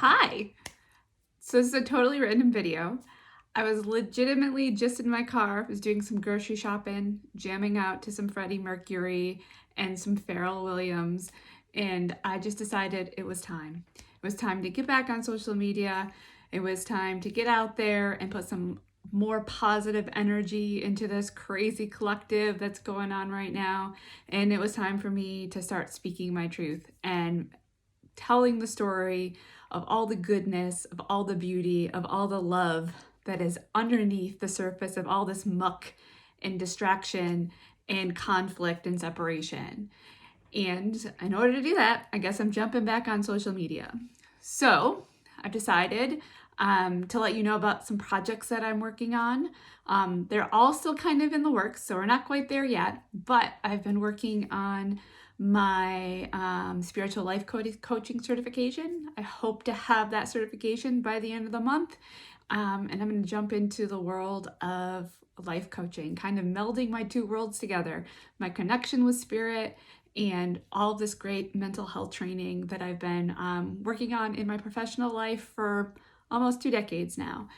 Hi! So this is a totally random video. I was legitimately just in my car, was doing some grocery shopping, jamming out to some Freddie Mercury and some Pharrell Williams, and I just decided it was time. It was time to get back on social media. It was time to get out there and put some more positive energy into this crazy collective that's going on right now. And it was time for me to start speaking my truth and telling the story of all the goodness, of all the beauty, of all the love that is underneath the surface of all this muck and distraction and conflict and separation. And in order to do that, I guess I'm jumping back on social media. So I've decided to let you know about some projects that I'm working on. They're all still kind of in the works, so we're not quite there yet, but I've been working on my spiritual life coaching certification. I hope to have that certification by the end of the month. And I'm going to jump into the world of life coaching, kind of melding my two worlds together, my connection with spirit and all of this great mental health training that I've been working on in my professional life for almost 2 decades now.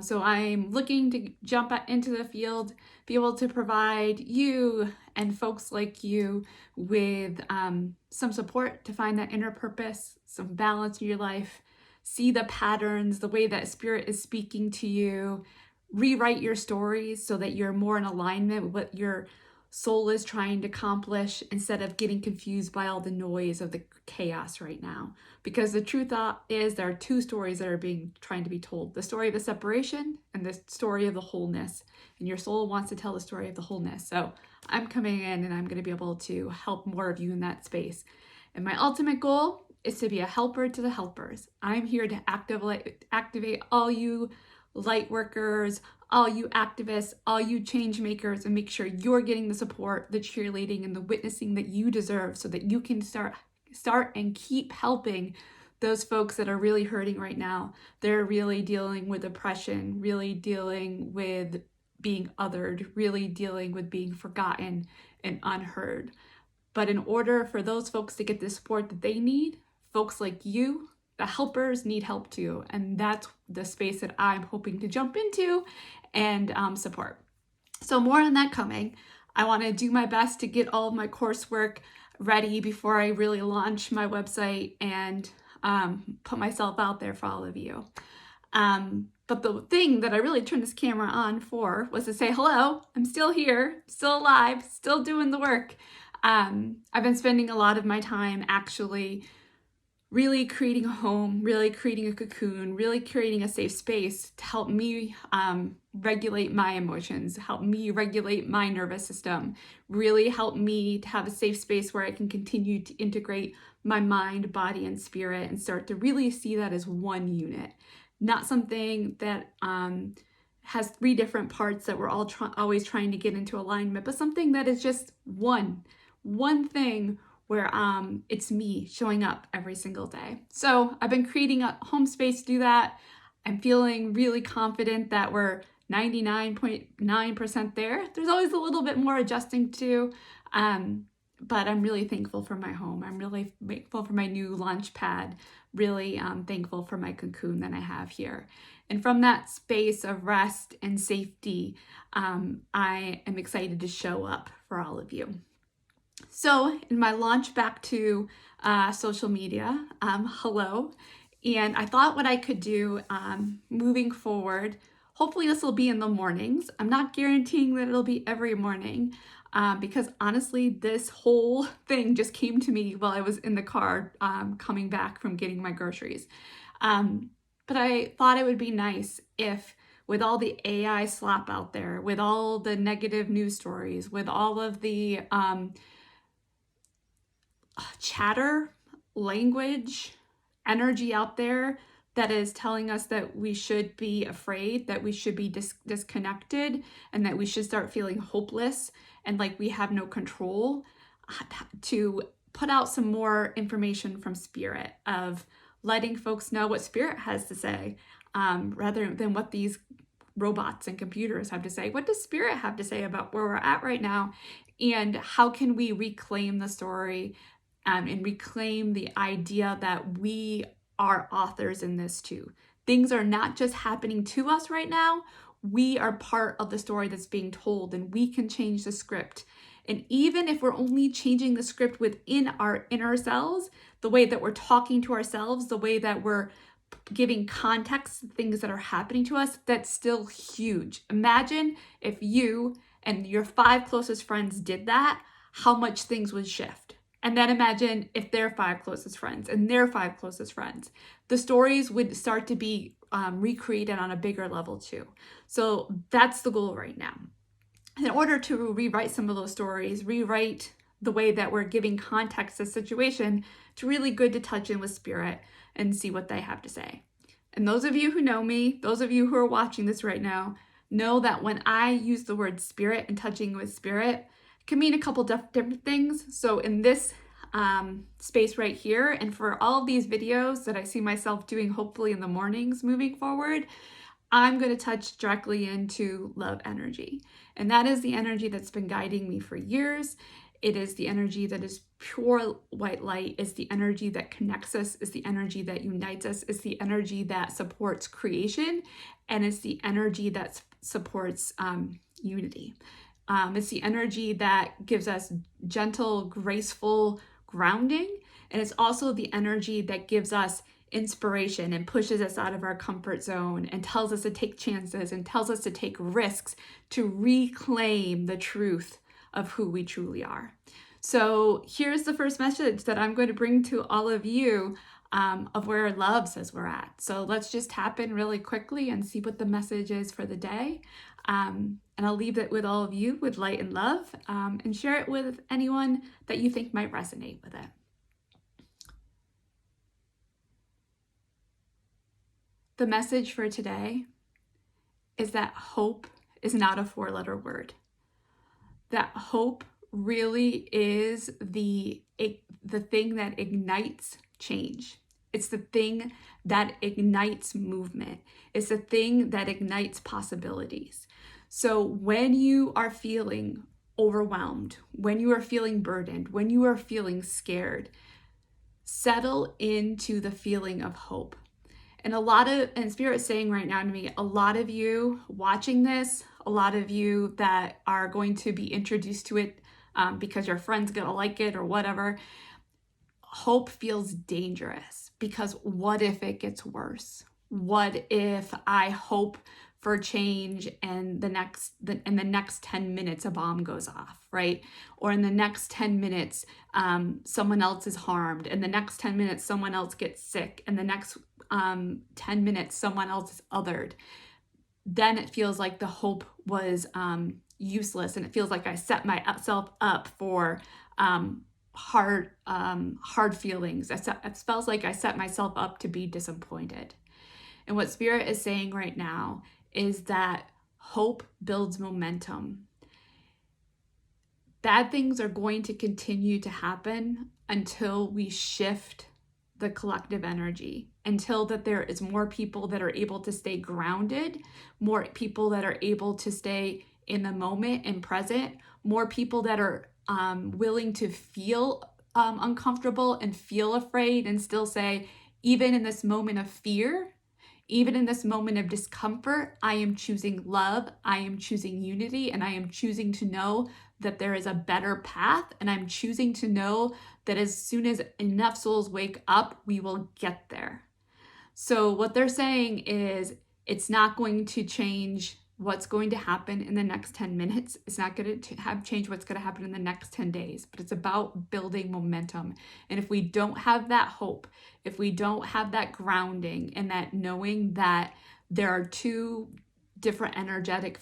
So I'm looking to jump into the field, be able to provide you and folks like you with some support to find that inner purpose, some balance in your life, see the patterns, the way that spirit is speaking to you, rewrite your stories so that you're more in alignment with what your soul is trying to accomplish instead of getting confused by all the noise of the chaos right now. Because the truth is there are two stories that are trying to be told. The story of the separation and the story of the wholeness. And your soul wants to tell the story of the wholeness. So I'm coming in and I'm going to be able to help more of you in that space. And my ultimate goal is to be a helper to the helpers. I'm here to activate all you light workers, all you activists, all you change makers, and make sure you're getting the support, the cheerleading, and the witnessing that you deserve so that you can start and keep helping those folks that are really hurting right now. They're really dealing with oppression, really dealing with being othered, really dealing with being forgotten and unheard. But in order for those folks to get the support that they need, folks like you, the helpers, need help too. And that's the space that I'm hoping to jump into and support. So more on that coming. I want to do my best to get all of my coursework ready before I really launch my website and put myself out there for all of you. But the thing that I really turned this camera on for was to say, hello, I'm still here, still alive, still doing the work. I've been spending a lot of my time actually really creating a home, really creating a cocoon, really creating a safe space to help me regulate my emotions, help me regulate my nervous system, really help me to have a safe space where I can continue to integrate my mind, body, and spirit and start to really see that as one unit, not something that has 3 different parts that we're all always trying to get into alignment, but something that is just one thing where it's me showing up every single day. So I've been creating a home space to do that. I'm feeling really confident that we're 99.9% there. There's always a little bit more adjusting to, but I'm really thankful for my home. I'm really thankful for my new launch pad, really thankful for my cocoon that I have here. And from that space of rest and safety, I am excited to show up for all of you. So in my launch back to social media, hello, and I thought what I could do moving forward, hopefully this will be in the mornings. I'm not guaranteeing that it'll be every morning because honestly, this whole thing just came to me while I was in the car coming back from getting my groceries. But I thought it would be nice if with all the AI slop out there, with all the negative news stories, with all of the chatter, language, energy out there that is telling us that we should be afraid, that we should be disconnected, and that we should start feeling hopeless and like we have no control, to put out some more information from spirit of letting folks know what spirit has to say, rather than what these robots and computers have to say. What does spirit have to say about where we're at right now? And how can we reclaim the story and reclaim the idea that we are authors in this too. Things are not just happening to us right now. We are part of the story that's being told, and we can change the script. And even if we're only changing the script within our inner selves, the way that we're talking to ourselves, the way that we're giving context to things that are happening to us, that's still huge. Imagine if you and your 5 closest friends did that, how much things would shift. And then imagine if their 5 closest friends and their 5 closest friends. The stories would start to be recreated on a bigger level too. So that's the goal right now. In order to rewrite some of those stories, rewrite the way that we're giving context to the situation, it's really good to touch in with spirit and see what they have to say. And those of you who know me, those of you who are watching this right now, know that when I use the word spirit and touching with spirit, it can mean a couple different things. So in this space right here, and for all of these videos that I see myself doing hopefully in the mornings moving forward, I'm going to touch directly into love energy. And that is the energy that's been guiding me for years. It is the energy that is pure white light. It's the energy that connects us. It's the energy that unites us. It's the energy that supports creation. And it's the energy that supports unity. It's the energy that gives us gentle, graceful grounding. And it's also the energy that gives us inspiration and pushes us out of our comfort zone and tells us to take chances and tells us to take risks to reclaim the truth of who we truly are. So here's the first message that I'm going to bring to all of you of where love says we're at. So let's just tap in really quickly and see what the message is for the day. And I'll leave it with all of you with light and love, and share it with anyone that you think might resonate with it. The message for today is that hope is not a 4-letter word. That hope really is the thing that ignites change. It's the thing that ignites movement. It's the thing that ignites possibilities. So when you are feeling overwhelmed, when you are feeling burdened, when you are feeling scared, settle into the feeling of hope. And Spirit's saying right now to me, a lot of you watching this, a lot of you that are going to be introduced to it because your friend's gonna like it or whatever, hope feels dangerous because what if it gets worse? What if I hope for change and the next 10 minutes a bomb goes off, right? Or in the next 10 minutes, someone else is harmed. In the next 10 minutes, someone else gets sick. And the next 10 minutes, someone else is othered. Then it feels like the hope was useless, and it feels like I set myself up for hard feelings. It feels like I set myself up to be disappointed. And what Spirit is saying right now is that hope builds momentum. Bad things are going to continue to happen until we shift the collective energy, until that there is more people that are able to stay grounded, more people that are able to stay in the moment and present, more people that are willing to feel uncomfortable and feel afraid and still say, even in this moment of fear, even in this moment of discomfort, I am choosing love, I am choosing unity, and I am choosing to know that there is a better path, and I'm choosing to know that as soon as enough souls wake up, we will get there. So what they're saying is it's not going to change what's going to happen in the next 10 minutes. It's not going to change what's going to happen in the next 10 days, but it's about building momentum. And if we don't have that hope, if we don't have that grounding and that knowing that there are two different energetic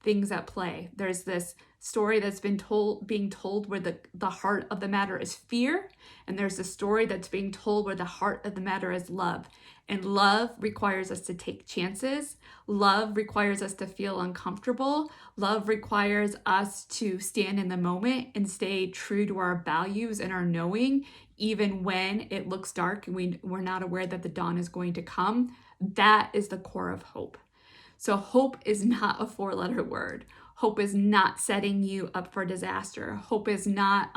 things at play. There's this story that's being told where the heart of the matter is fear, and there's a story that's being told where the heart of the matter is love. And love requires us to take chances. Love requires us to feel uncomfortable. Love requires us to stand in the moment and stay true to our values and our knowing, even when it looks dark and we're not aware that the dawn is going to come. That is the core of hope. So hope is not a 4-letter word. Hope is not setting you up for disaster. Hope is not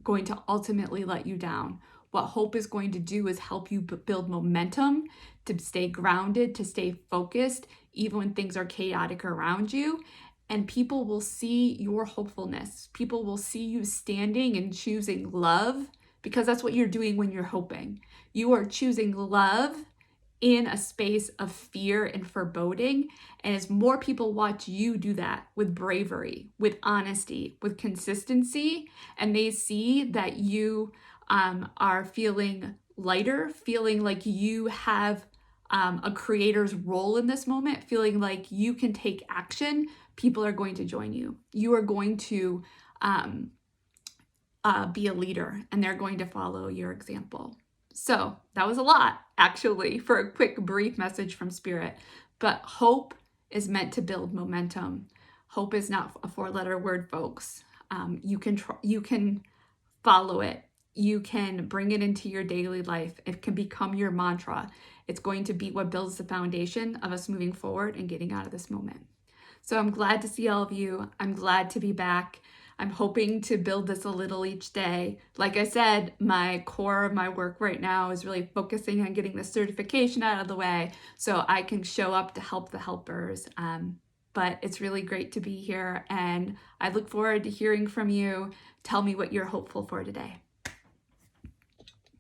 going to ultimately let you down. What hope is going to do is help you build momentum, to stay grounded, to stay focused, even when things are chaotic around you. And people will see your hopefulness. People will see you standing and choosing love, because that's what you're doing when you're hoping. You are choosing love in a space of fear and foreboding. And as more people watch you do that with bravery, with honesty, with consistency, and they see that you are feeling lighter, feeling like you have a creator's role in this moment, feeling like you can take action, people are going to join you. You are going to be a leader, and they're going to follow your example. So that was a lot, actually, for a quick, brief message from Spirit. But hope is meant to build momentum. Hope is not a four-letter word, folks. You can follow it. You can bring it into your daily life. It can become your mantra. It's going to be what builds the foundation of us moving forward and getting out of this moment. So I'm glad to see all of you. I'm glad to be back. I'm hoping to build this a little each day. Like I said, my core of my work right now is really focusing on getting the certification out of the way so I can show up to help the helpers. But it's really great to be here, and I look forward to hearing from you. Tell me what you're hopeful for today.